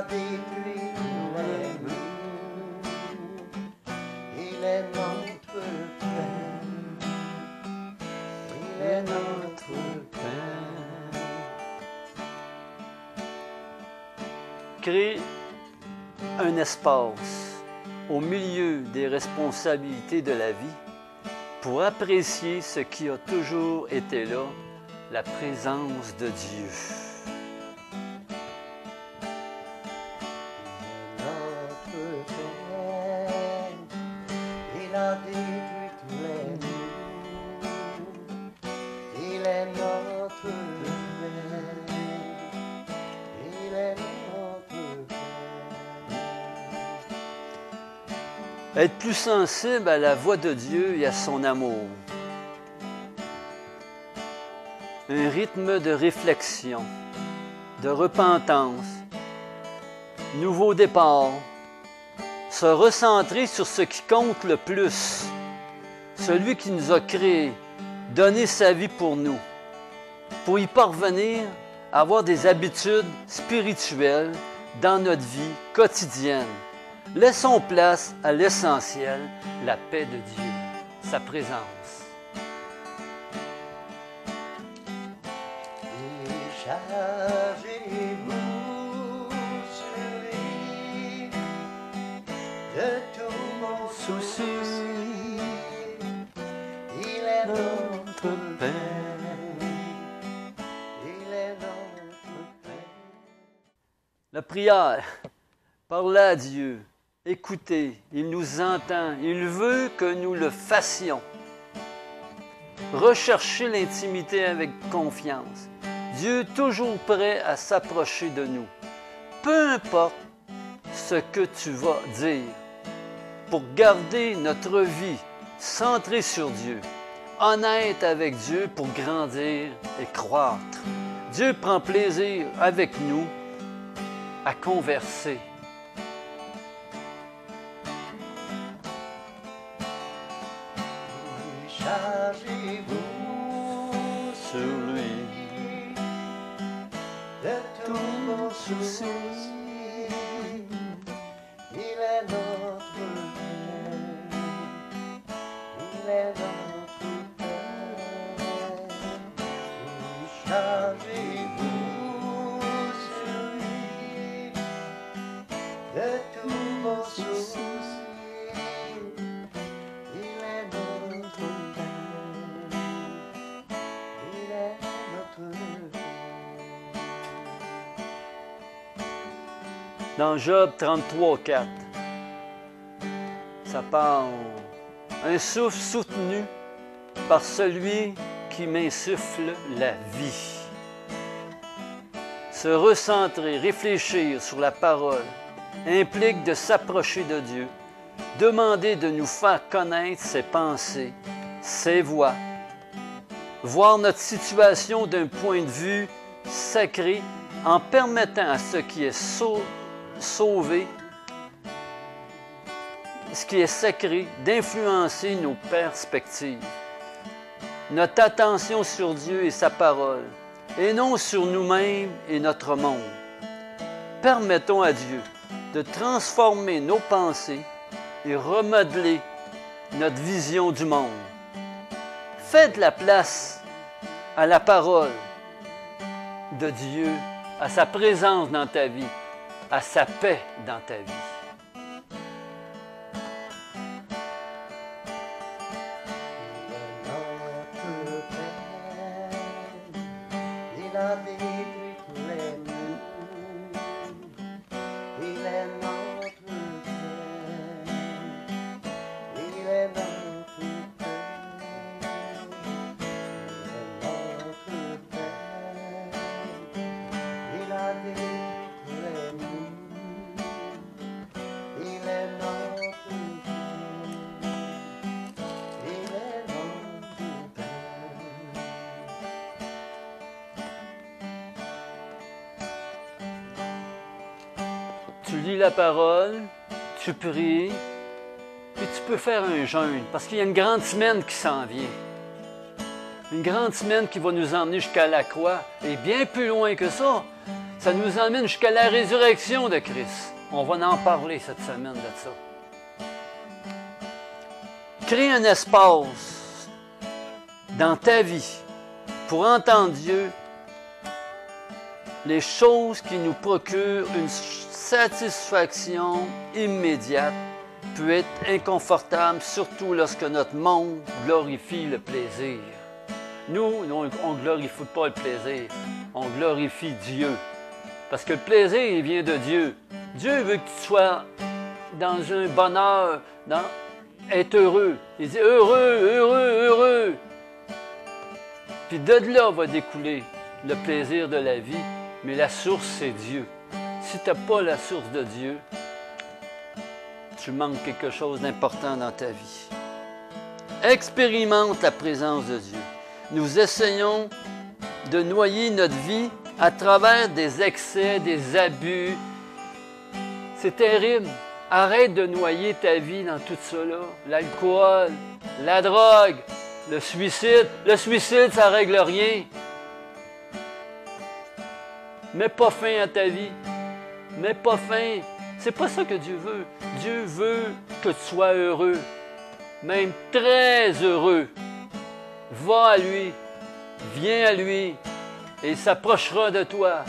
détruit les murs. Il est notre Père. Il est notre Père. Crée un espace au milieu des responsabilités de la vie pour apprécier ce qui a toujours été là, la présence de Dieu. Notre Père, il a détruit tous les murs. Il est notre Père. Il est notre Père. Être plus sensible à la voix de Dieu et à son amour. Un rythme de réflexion, de repentance, nouveau départ, se recentrer sur ce qui compte le plus, celui qui nous a créés, donné sa vie pour nous, pour y parvenir, avoir des habitudes spirituelles dans notre vie quotidienne. Laissons place à l'essentiel, la paix de Dieu, sa présence. Déchargez-vous sur lui de tout mon souci. Il est notre Père. Il est notre Père. La prière, parler à Dieu, écouter, il nous entend, il veut que nous le fassions. Rechercher l'intimité avec confiance. Dieu est toujours prêt à s'approcher de nous. Peu importe ce que tu vas dire, pour garder notre vie centrée sur Dieu, honnête avec Dieu pour grandir et croître. Dieu prend plaisir avec nous à converser. Chargez-vous Sur lui. de tous vos soucis. Il est notre Père. Il est notre Père. Chargez-vous sur lui de tous vos soucis. Il est notre Père. Il est notre Père. Dans Job 33, 4, ça parle un souffle soutenu par celui qui m'insuffle la vie. Se recentrer, réfléchir sur la parole implique de s'approcher de Dieu, demander de nous faire connaître ses pensées, ses voies, voir notre situation d'un point de vue sacré en permettant à ce qui est sauvé, ce qui est sacré, d'influencer nos perspectives. Notre attention sur Dieu et sa parole, et non sur nous-mêmes et notre monde. Permettons à Dieu de transformer nos pensées et remodeler notre vision du monde. Faites de la place à la parole de Dieu, à sa présence dans ta vie, à sa paix dans ta vie. Notre Père, il a détruit tous les murs. Il est notre Père. Il est notre Père. Il est notre Père. Il a détruit tous les murs. Il est notre Père. Il est notre Père. Tu lis la parole, tu pries, puis tu peux faire un jeûne, parce qu'il y a une grande semaine qui s'en vient. Une grande semaine qui va nous emmener jusqu'à la croix, et bien plus loin que ça. Ça nous emmène jusqu'à la résurrection de Christ. On va en parler cette semaine de ça. Crée un espace dans ta vie pour entendre Dieu, les choses qui nous procurent une satisfaction immédiate peut être inconfortable, surtout lorsque notre monde glorifie le plaisir. Nous, on ne glorifie pas le plaisir, on glorifie Dieu. Parce que le plaisir, il vient de Dieu. Dieu veut que tu sois dans un bonheur, être heureux. Il dit heureux, heureux, heureux. Puis de là va découler le plaisir de la vie, mais la source, c'est Dieu. Si tu n'as pas la source de Dieu, tu manques quelque chose d'important dans ta vie. Expérimente la présence de Dieu. Nous essayons de noyer notre vie à travers des excès, des abus. C'est terrible. Arrête de noyer ta vie dans tout ça, là. L'alcool, la drogue, le suicide. Le suicide, ça ne règle rien. Mets pas fin à ta vie. Mets pas fin. C'est pas ça que Dieu veut. Dieu veut que tu sois heureux, même très heureux. Va à lui, viens à lui, et il s'approchera de toi.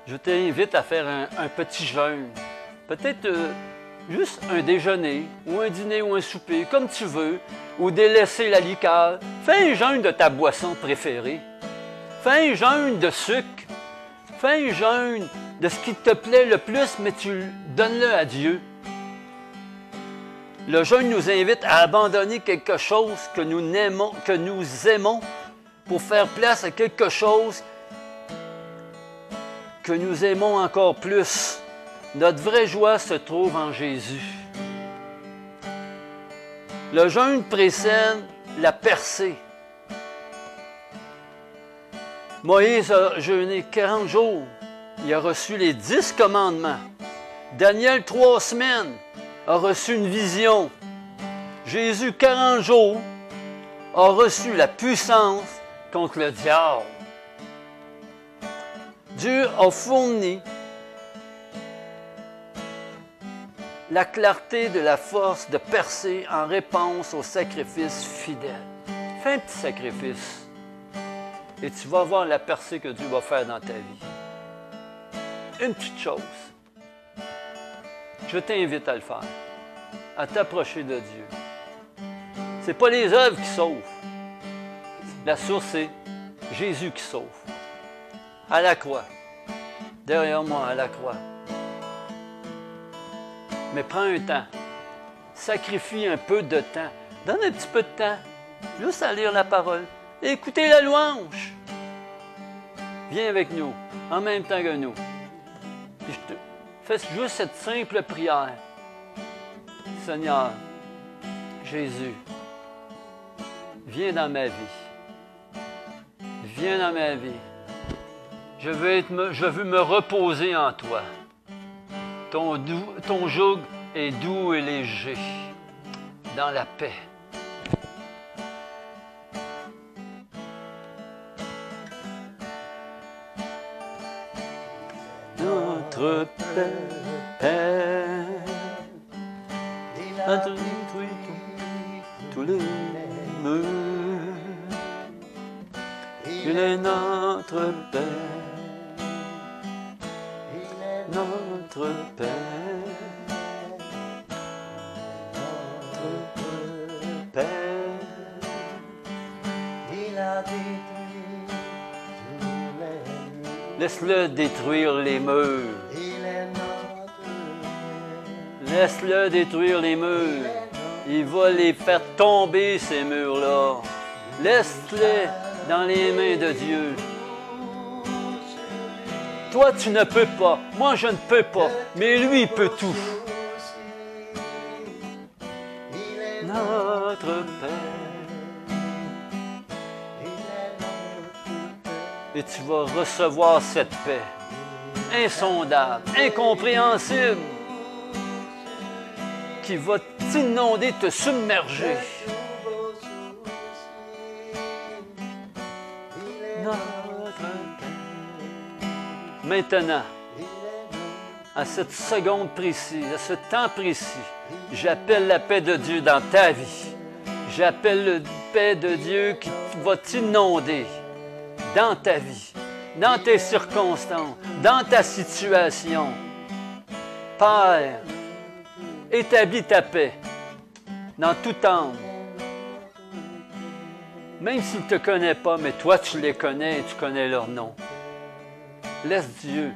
Je t'invite à faire un petit jeûne. Peut-être juste un déjeuner, ou un dîner, ou un souper, comme tu veux, ou délaisser la liqueur. Fais un jeûne de ta boisson préférée. Fais un jeûne de sucre. Fais un jeûne de ce qui te plaît le plus, mais tu donnes-le à Dieu. Le jeûne nous invite à abandonner quelque chose que nous aimons pour faire place à quelque chose que nous aimons encore plus. Notre vraie joie se trouve en Jésus. Le jeûne précède la percée. Moïse a jeûné 40 jours. Il a reçu les 10 commandements. Daniel, 3 semaines, a reçu une vision. Jésus, 40 jours, a reçu la puissance contre le diable. Dieu a fourni la clarté de la force de percer en réponse au sacrifice fidèle. Fais un petit sacrifice et tu vas voir la percée que Dieu va faire dans ta vie. Une petite chose. Je t'invite à le faire, à t'approcher de Dieu. Ce n'est pas les œuvres qui sauvent. La source, c'est Jésus qui sauve. À la croix. Derrière moi, à la croix. Mais prends un temps. Sacrifie un peu de temps. Donne un petit peu de temps. Juste à lire la parole. Et écouter la louange. Viens avec nous, en même temps que nous. Puis fais juste cette simple prière. Seigneur, Jésus, viens dans ma vie. Viens dans ma vie. Je veux me reposer en toi. Ton joug est doux et léger, dans la paix. Notre Père a détruit tous les murs. Il est notre Père. Notre Père, notre Père, il a détruit tous Laisse-le détruire les murs. Il est notre Père. Laisse-le détruire les murs. Il va les faire tomber, ces murs-là. Laisse-les dans les mains de Dieu. Toi, tu ne peux pas. Moi, je ne peux pas. Mais lui, il peut tout. Notre Père. Et tu vas recevoir cette paix insondable, incompréhensible, qui va t'inonder, te submerger. Notre Père. Maintenant, à cette seconde précise, à ce temps précis, j'appelle la paix de Dieu dans ta vie. J'appelle la paix de Dieu qui va t'inonder dans ta vie, dans tes circonstances, dans ta situation. Père, établis ta paix dans tout âme. Même s'il ne te connaît pas, mais toi tu les connais et tu connais leur nom. Laisse Dieu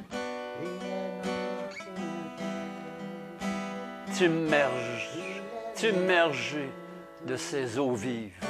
t'immerger de ses eaux vives.